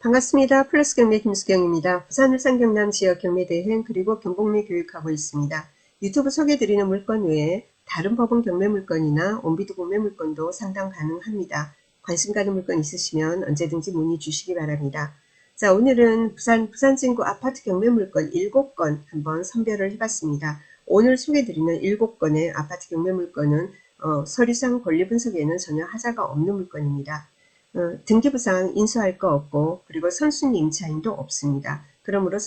반갑습니다. 플러스 경매 김수경입니다. 부산 울산 경남 지역 경매 대행 그리고 경복매 교육하고 있습니다. 유튜브 소개드리는 물건 외에 다른 법원 경매 물건이나 온비드 공매 물건도 상담 가능합니다. 관심 가는 물건 있으시면 언제든지 문의 주시기 바랍니다. 자, 오늘은 부산 진구 아파트 경매 물건 7건 한번 선별을 해봤습니다. 오늘 소개드리는 7건의 아파트 경매 물건은 서류상 권리 분석에는 전혀 하자가 없는 물건입니다. 등기부상 인수할 거 없고 그리고 선순위 임차인도 없습니다. 그러므로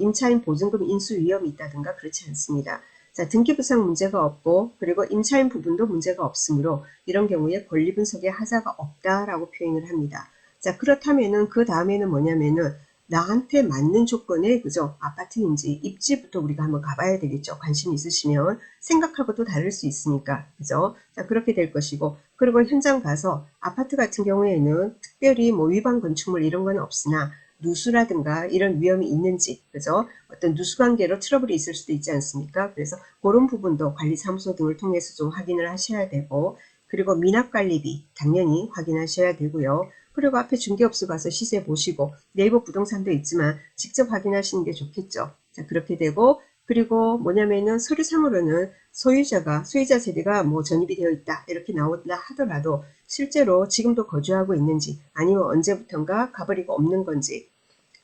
임차인 보증금 인수 위험이 있다든가 그렇지 않습니다. 자, 등기부상 문제가 없고 그리고 임차인 부분도 문제가 없으므로 이런 경우에 권리 분석에 하자가 없다라고 표현을 합니다. 자, 그렇다면은 그 다음에는 뭐냐면은 나한테 맞는 조건의 그죠 아파트인지 입지부터 우리가 한번 가봐야 되겠죠. 관심 있으시면 생각하고도 다를 수 있으니까 그죠. 자, 그렇게 될 것이고 그리고 현장 가서 아파트 같은 경우에는 특별히 뭐 위반 건축물 이런 건 없으나 누수라든가 이런 위험이 있는지 그죠 어떤 누수 관계로 트러블이 있을 수도 있지 않습니까. 그래서 그런 부분도 관리사무소 등을 통해서 좀 확인을 하셔야 되고 그리고 미납관리비 당연히 확인하셔야 되고요. 그리고 앞에 중개업소 가서 시세 보시고 네이버 부동산도 있지만 직접 확인하시는 게 좋겠죠. 자, 그렇게 되고 그리고 뭐냐면은 서류상으로는 소유자 세대가 뭐 전입이 되어 있다 이렇게 나온다 하더라도 실제로 지금도 거주하고 있는지 아니면 언제부턴가 가버리고 없는 건지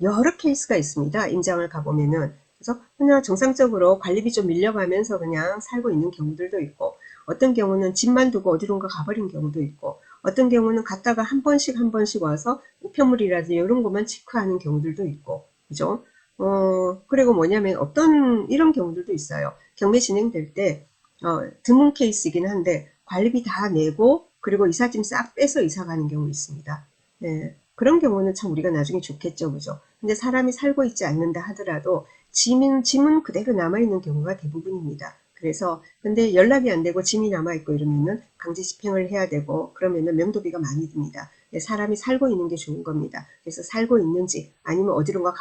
여러 케이스가 있습니다. 임장을 가보면은. 그래서 그냥 정상적으로 관리비 좀 밀려가면서 그냥 살고 있는 경우들도 있고 어떤 경우는 집만 두고 어디론가 가버린 경우도 있고 어떤 경우는 갔다가 한 번씩 와서 우편물이라든지 이런 것만 체크하는 경우들도 있고 그죠? 그리고 뭐냐면 어떤 이런 경우들도 있어요. 경매 진행될 때 드문 케이스이긴 한데 관리비 다 내고 그리고 이삿짐 싹 빼서 이사 가는 경우 있습니다. 네, 그런 경우는 참 우리가 나중에 좋겠죠, 그죠? 근데 사람이 살고 있지 않는다 하더라도 짐은 그대로 남아있는 경우가 대부분입니다. 그래서 근데 연락이 안 되고 짐이 남아있고 이러면은 강제 집행을 해야 되고 그러면은 명도비가 많이 듭니다. 사람이 살고 있는 게 좋은 겁니다. 그래서 살고 있는지 아니면 어디론가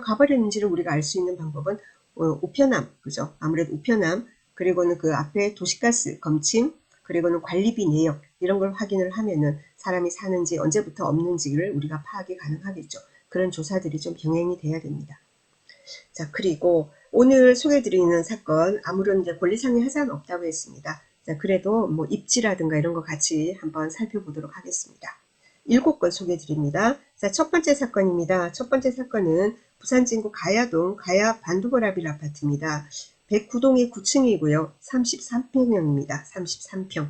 가버렸는지를 우리가 알 수 있는 방법은 우편함, 그죠? 아무래도 우편함 그리고는 그 앞에 도시가스 검침 그리고는 관리비 내역 이런 걸 확인을 하면은 사람이 사는지 언제부터 없는지를 우리가 파악이 가능하겠죠. 그런 조사들이 좀 병행이 돼야 됩니다. 자, 그리고 오늘 소개해드리는 사건 아무런 이제 권리상의 하자는 없다고 했습니다. 자, 그래도 뭐 입지라든가 이런 거 같이 한번 살펴보도록 하겠습니다. 7건 소개해드립니다. 자, 첫 번째 사건입니다. 첫 번째 사건은 부산 진구 가야동 가야 반두보라빌 아파트입니다. 109동이 9층이고요. 33평형입니다. 33평.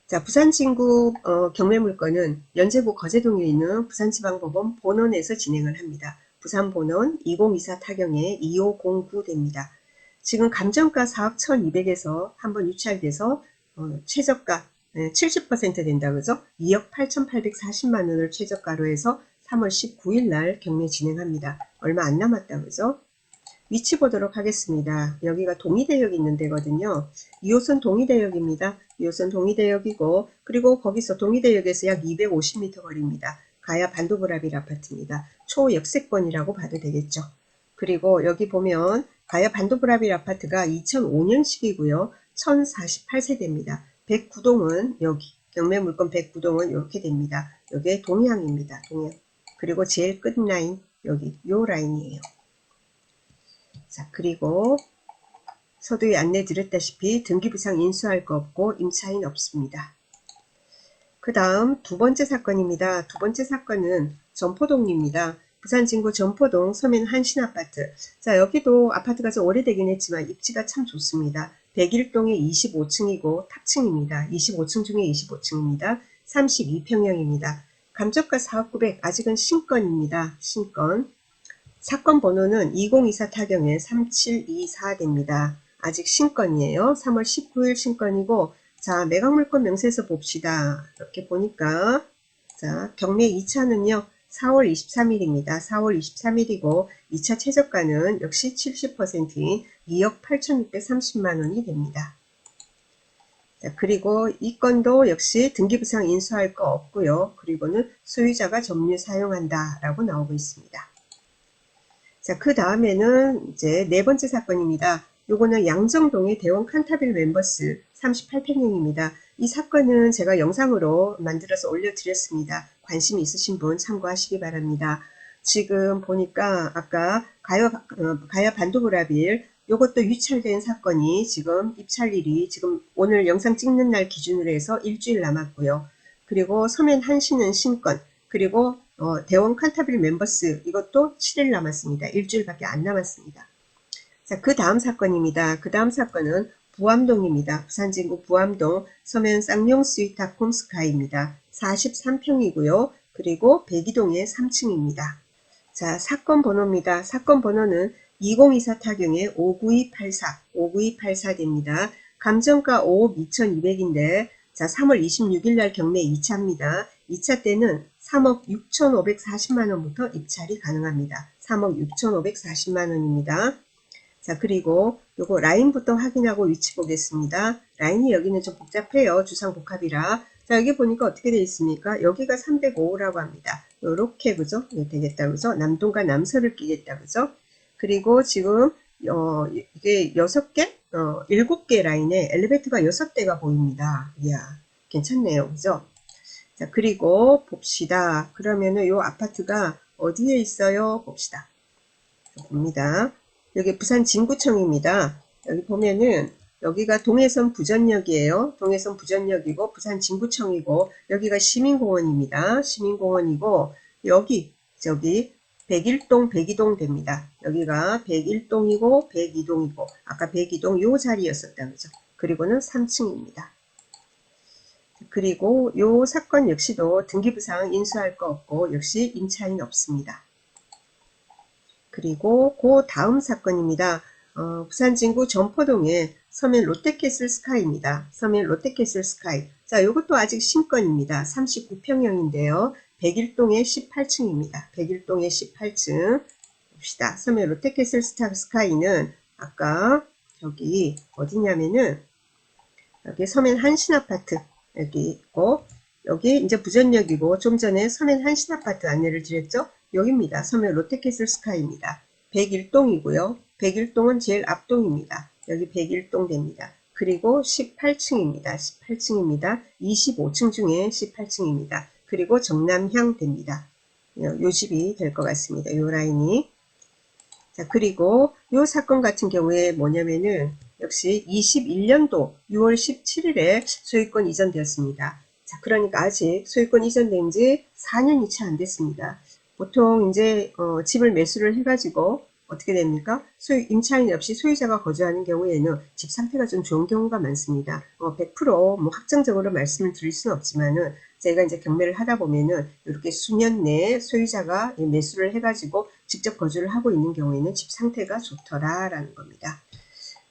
자, 부산 진구 경매 물건은 연제구 거제동에 있는 부산지방법원 본원에서 진행을 합니다. 부산 본원 2024 타경에 2509대입니다. 지금 감정가 4억 1200에서 한번 유찰돼서 최저가 70% 된다 그죠? 2억 8840만 원을 최저가로 해서 3월 19일 날 경매 진행합니다. 얼마 안 남았다 그죠? 위치 보도록 하겠습니다. 여기가 동의대역이 있는 데거든요. 2호선 동의대역입니다. 2호선 동의대역이고 그리고 거기서 동의대역에서 약 250m 거리입니다. 가야 반도브라빌 아파트입니다. 초역세권이라고 봐도 되겠죠. 그리고 여기 보면 가야 반도브라빌 아파트가 2005년식이고요. 1048세대입니다. 109동은 여기 경매 물건 109동은 이렇게 됩니다. 여기에 동향입니다. 동향. 그리고 제일 끝 라인 여기 요 라인이에요. 자, 그리고 서두에 안내 드렸다시피 등기부상 인수할 거 없고 임차인 없습니다. 그 다음 두 번째 사건입니다. 두 번째 사건은 전포동입니다. 부산 진구 전포동 서면 한신아파트. 자, 여기도 아파트가 좀 오래되긴 했지만 입지가 참 좋습니다. 101동에 25층이고 탑층입니다. 25층 중에 25층입니다. 32평형입니다. 감정가 4억 900 아직은 신건입니다. 신건. 사건 번호는 2024 타경에 3724대입니다. 아직 신건이에요. 3월 19일 신건이고 자, 매각물건 명세서 봅시다. 이렇게 보니까 자, 경매 2차는요. 4월 23일입니다. 4월 23일이고 2차 최저가는 역시 70%인 2억 8630만 원이 됩니다. 자, 그리고 이 건도 역시 등기부상 인수할 거 없고요. 그리고는 소유자가 점유 사용한다 라고 나오고 있습니다. 자, 그 다음에는 이제 네 번째 사건입니다. 요거는 양정동의 대원 칸타빌 멤버스 38평형입니다. 이 사건은 제가 영상으로 만들어서 올려드렸습니다. 관심 있으신 분 참고하시기 바랍니다. 지금 보니까 아까 가야 반도브라빌 요것도 유찰된 사건이 지금 입찰일이 지금 오늘 영상 찍는 날 기준으로 해서 일주일 남았고요. 그리고 서면 한신은 신건, 그리고 대원 칸타빌 멤버스 이것도 7일 남았습니다. 일주일밖에 안 남았습니다. 자, 그 다음 사건입니다. 그 다음 사건은 부암동입니다. 부산진구 부암동 서면 쌍용 스위타 콤스카이입니다. 43평이고요. 그리고 백이동의 3층입니다. 자, 사건 번호입니다. 사건 번호는 2024 타경의 59284 됩니다. 감정가 5억 2200인데 자, 3월 26일 날 경매 2차입니다. 2차 때는 3억 6540만원부터 입찰이 가능합니다. 3억 6540만원입니다. 자, 그리고 요거 라인부터 확인하고 위치 보겠습니다. 라인이 여기는 좀 복잡해요. 주상복합이라. 자, 여기 보니까 어떻게 되어 있습니까? 여기가 305라고 합니다. 요렇게, 그죠? 되겠다, 그죠? 남동과 남서를 끼겠다, 그죠? 그리고 지금, 이게 6개? 7개 라인에 엘리베이터가 6대가 보입니다. 이야, 괜찮네요. 그죠? 자, 그리고 봅시다. 그러면은 요 아파트가 어디에 있어요? 봅시다. 봅니다. 여기 부산 진구청입니다. 여기 보면은 여기가 동해선 부전역이에요. 동해선 부전역이고 부산 진구청이고 여기가 시민공원입니다. 시민공원이고 여기 저기 101동 102동 됩니다. 여기가 101동이고 102동이고 아까 102동 요 자리였었다 그죠? 그리고는 3층입니다. 그리고 요 사건 역시도 등기부상 인수할 거 없고 역시 임차인 없습니다. 그리고 그 다음 사건입니다. 부산 진구 전포동의 서면 롯데캐슬 스카이입니다. 서면 롯데캐슬 스카이. 자, 이것도 아직 신건입니다. 39평형인데요. 101동의 18층입니다. 101동의 18층. 봅시다. 서면 롯데캐슬 스카이는 아까 저기 어디냐면은 여기 서면 한신아파트 여기 있고 여기 이제 부전역이고 좀 전에 서면 한신아파트 안내를 드렸죠. 여기입니다. 서면 롯데캐슬 스카이입니다. 101동이고요. 101동은 제일 앞동입니다. 여기 101동 됩니다. 그리고 18층입니다. 18층입니다. 25층 중에 18층입니다. 그리고 정남향 됩니다. 요 집이 될 것 같습니다. 요 라인이. 자, 그리고 요 사건 같은 경우에 뭐냐면은 역시 21년도 6월 17일에 소유권 이전되었습니다. 자, 그러니까 아직 소유권 이전된 지 4년이 채 안 됐습니다. 보통 이제 집을 매수를 해가지고 어떻게 됩니까? 임차인 없이 소유자가 거주하는 경우에는 집 상태가 좀 좋은 경우가 많습니다. 100% 확정적으로 말씀을 드릴 수는 없지만은 제가 이제 경매를 하다 보면은 이렇게 수년 내에 소유자가 매수를 해가지고 직접 거주를 하고 있는 경우에는 집 상태가 좋더라라는 겁니다.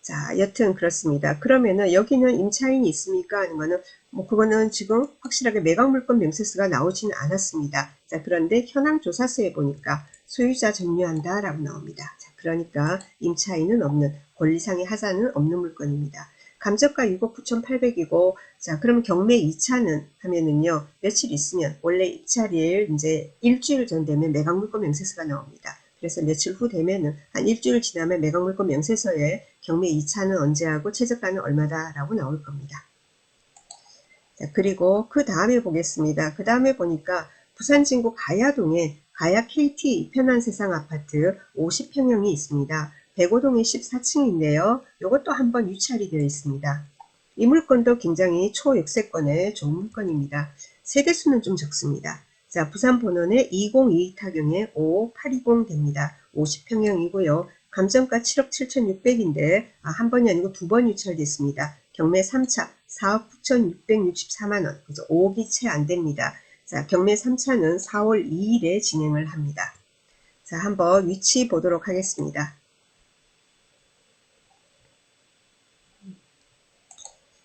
자, 여튼 그렇습니다. 그러면은 여기는 임차인이 있습니까? 하는 거는 그거는 지금 확실하게 매각물건 명세서가 나오지는 않았습니다. 자, 그런데 현황조사서에 보니까 소유자 점유한다라고 나옵니다. 자, 그러니까 임차인은 없는 권리상의 하자는 없는 물건입니다. 감정가 6억 9,800이고 자, 그럼 경매 2차는 하면은요. 며칠 있으면 원래 입찰일 이제 일주일 전 되면 매각물건 명세서가 나옵니다. 그래서 며칠 후 되면은 한 일주일 지나면 매각물건 명세서에 경매 2차는 언제 하고 최저가는 얼마다 라고 나올 겁니다. 자, 그리고 그 다음에 보겠습니다. 그 다음에 보니까 부산 진구 가야동에 가야 KT 편한 세상 아파트 50평형이 있습니다. 105동에 14층인데요. 이것도 한번 유찰이 되어 있습니다. 이 물건도 굉장히 초역세권의 좋은 물건입니다. 세대수는 좀 적습니다. 자, 부산 본원의 2022 타경에 5820 됩니다. 50평형이고요. 감정가 7억 7,600인데 한 번이 아니고 두 번 유찰됐습니다. 경매 3차 4억 9,664만원, 그래서 5억이 채 안됩니다. 자, 경매 3차는 4월 2일에 진행을 합니다. 자, 한번 위치 보도록 하겠습니다.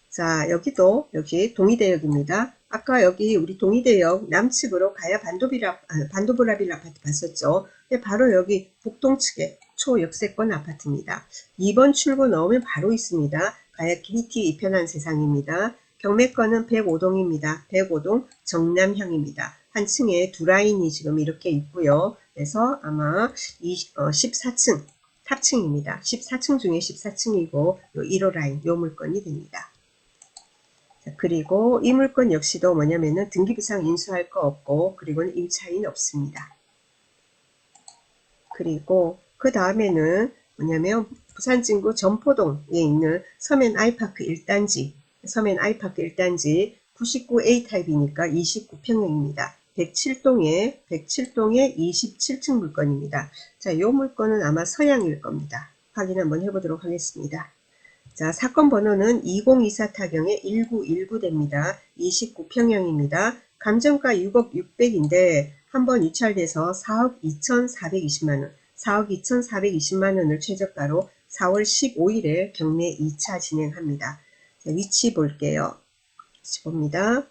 자, 여기도 여기 동의대역입니다. 아까 여기 우리 동의대역 남측으로 가야 반도브라빌 아파트 봤었죠. 바로 여기 북동측에 초역세권 아파트입니다. 2번 출구 넣으면 바로 있습니다. 가야 KT 이편한 세상입니다. 경매권은 105동입니다. 105동 정남향입니다. 한 층에 두 라인이 지금 이렇게 있고요. 그래서 아마 14층 탑층입니다. 14층 중에 14층이고 요 1호 라인 요 물건이 됩니다. 자, 그리고 이 물건 역시도 뭐냐면은 등기부상 인수할 거 없고, 그리고는 임차인 없습니다. 그리고 그 다음에는 뭐냐면 부산진구 전포동에 있는 서면 아이파크 1단지, 서면 아이파크 1단지 99A 타입이니까 29평형입니다. 107동에 27층 물건입니다. 자, 이 물건은 아마 서양일 겁니다. 확인 한번 해보도록 하겠습니다. 자, 사건 번호는 2024 타경의 1919대입니다. 29평형입니다. 감정가 6억 6백인데 한번 유찰돼서 4억 2,420만원, 4억 2,420만원을 최저가로 4월 15일에 경매 2차 진행합니다. 자, 위치 볼게요. 위치 봅니다.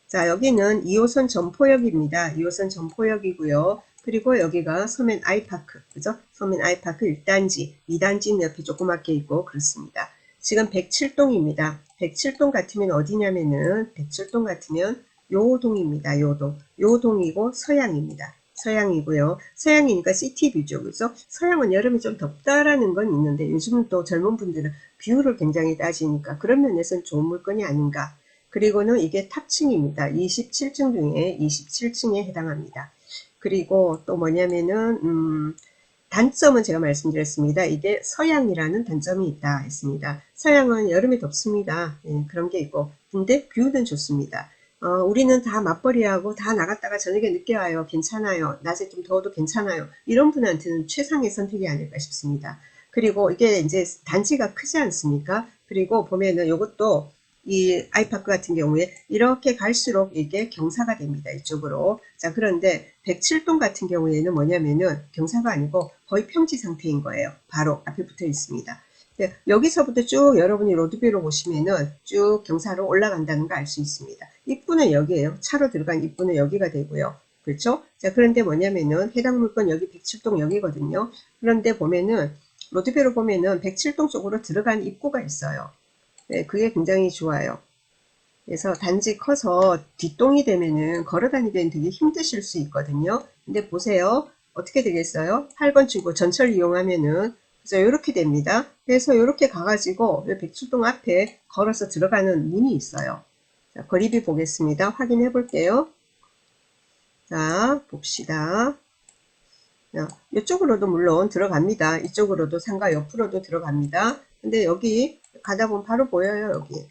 자, 여기는 2호선 전포역입니다. 2호선 전포역이고요. 그리고 여기가 서면 아이파크, 그죠? 서면 아이파크 1단지, 2단지는 옆에 조그맣게 있고 그렇습니다. 지금 107동입니다. 107동 같으면 어디냐면은 107동 같으면 요 동입니다. 요 동. 요 동이고 서양입니다. 서양이고요. 서양이니까 시티뷰죠. 그죠? 서양은 여름에 좀 덥다라는 건 있는데 요즘은 또 젊은 분들은 뷰를 굉장히 따지니까 그런 면에서는 좋은 물건이 아닌가. 그리고는 이게 탑층입니다. 27층 중에 27층에 해당합니다. 그리고 또 뭐냐면은 단점은 제가 말씀드렸습니다. 이게 서양이라는 단점이 있다 했습니다. 서양은 여름에 덥습니다. 예, 그런 게 있고 근데 뷰는 좋습니다. 우리는 다 맞벌이하고 다 나갔다가 저녁에 늦게 와요. 괜찮아요. 낮에 좀 더워도 괜찮아요. 이런 분한테는 최상의 선택이 아닐까 싶습니다. 그리고 이게 이제 단지가 크지 않습니까? 그리고 보면은 이것도 이 아이파크 같은 경우에 이렇게 갈수록 이게 경사가 됩니다. 이쪽으로. 자, 그런데 107동 같은 경우에는 뭐냐면은 경사가 아니고 거의 평지 상태인 거예요. 바로 앞에 붙어 있습니다. 여기서부터 쭉 여러분이 로드뷰로 보시면은 쭉 경사로 올라간다는 거 알 수 있습니다. 입구는 여기에요. 차로 들어간 입구는 여기가 되고요. 그렇죠? 자, 그런데 뭐냐면은 해당 물건 여기 107동 여기거든요. 그런데 보면은 로드뷰로 보면은 107동 쪽으로 들어간 입구가 있어요. 네, 그게 굉장히 좋아요. 그래서 단지 커서 뒷동이 되면은 걸어 다니기엔 되게 힘드실 수 있거든요. 근데 보세요. 어떻게 되겠어요? 8번 출구 전철 이용하면은 그래서 이렇게 됩니다. 그래서 이렇게 가가지고 백출동 앞에 걸어서 들어가는 문이 있어요. 자, 거리비 보겠습니다. 확인해 볼게요. 자, 봅시다. 이쪽으로도 물론 들어갑니다. 이쪽으로도 상가 옆으로도 들어갑니다. 근데 여기 가다 보면 바로 보여요. 여기.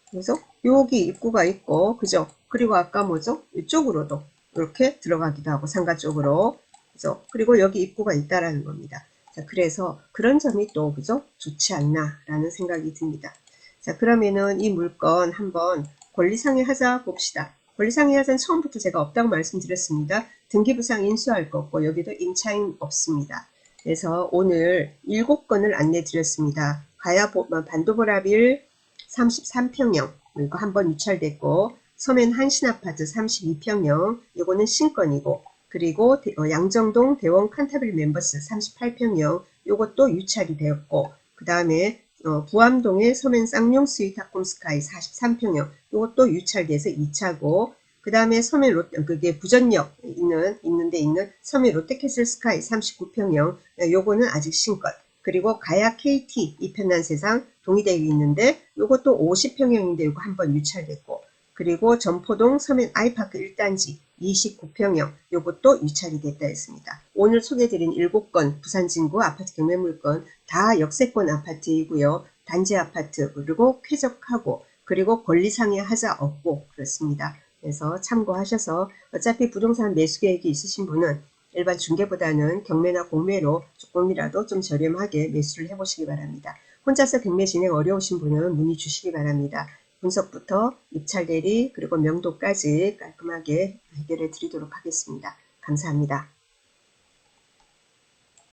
그래서 여기 입구가 있고, 그죠? 그리고 아까 뭐죠? 이쪽으로도 이렇게 들어가기도 하고, 상가 쪽으로. 그죠? 그리고 여기 입구가 있다라는 겁니다. 자, 그래서 그런 점이 또, 그죠? 좋지 않나라는 생각이 듭니다. 자, 그러면은 이 물건 한번 권리상의 하자 봅시다. 권리상의 하자는 처음부터 제가 없다고 말씀드렸습니다. 등기부상 인수할 거 없고, 여기도 임차인 없습니다. 그래서 오늘 7건을 안내 드렸습니다. 가야 반도보라빌 33평형 이거 한번 유찰됐고 서면 한신아파트 32평형 이거는 신건이고 그리고 양정동 대원 칸타빌 멤버스 38평형 이것도 유찰이 되었고 그 다음에 부암동의 서면 쌍용 스위트 핫콤스카이 43평형 이것도 유찰돼서 2차고 그 다음에 서면 그게 부전역 있는데 있는 서면 롯데캐슬 스카이 39평형 요거는 아직 신건 그리고 가야 KT 이편난 세상 동의되어 있는데 이것도 50평형인데 이거 한번 유찰됐고 그리고 전포동 서면 아이파크 1단지 29평형 이것도 유찰이 됐다 했습니다. 오늘 소개드린 7건 부산 진구 아파트 경매 물건 다 역세권 아파트이고요. 단지 아파트 그리고 쾌적하고 그리고 권리상의 하자 없고 그렇습니다. 그래서 참고하셔서 어차피 부동산 매수 계획이 있으신 분은 일반 중개보다는 경매나 공매로 조금이라도 좀 저렴하게 매수를 해보시기 바랍니다. 혼자서 경매 진행 어려우신 분은 문의 주시기 바랍니다. 분석부터 입찰 대리 그리고 명도까지 깔끔하게 해결해 드리도록 하겠습니다. 감사합니다.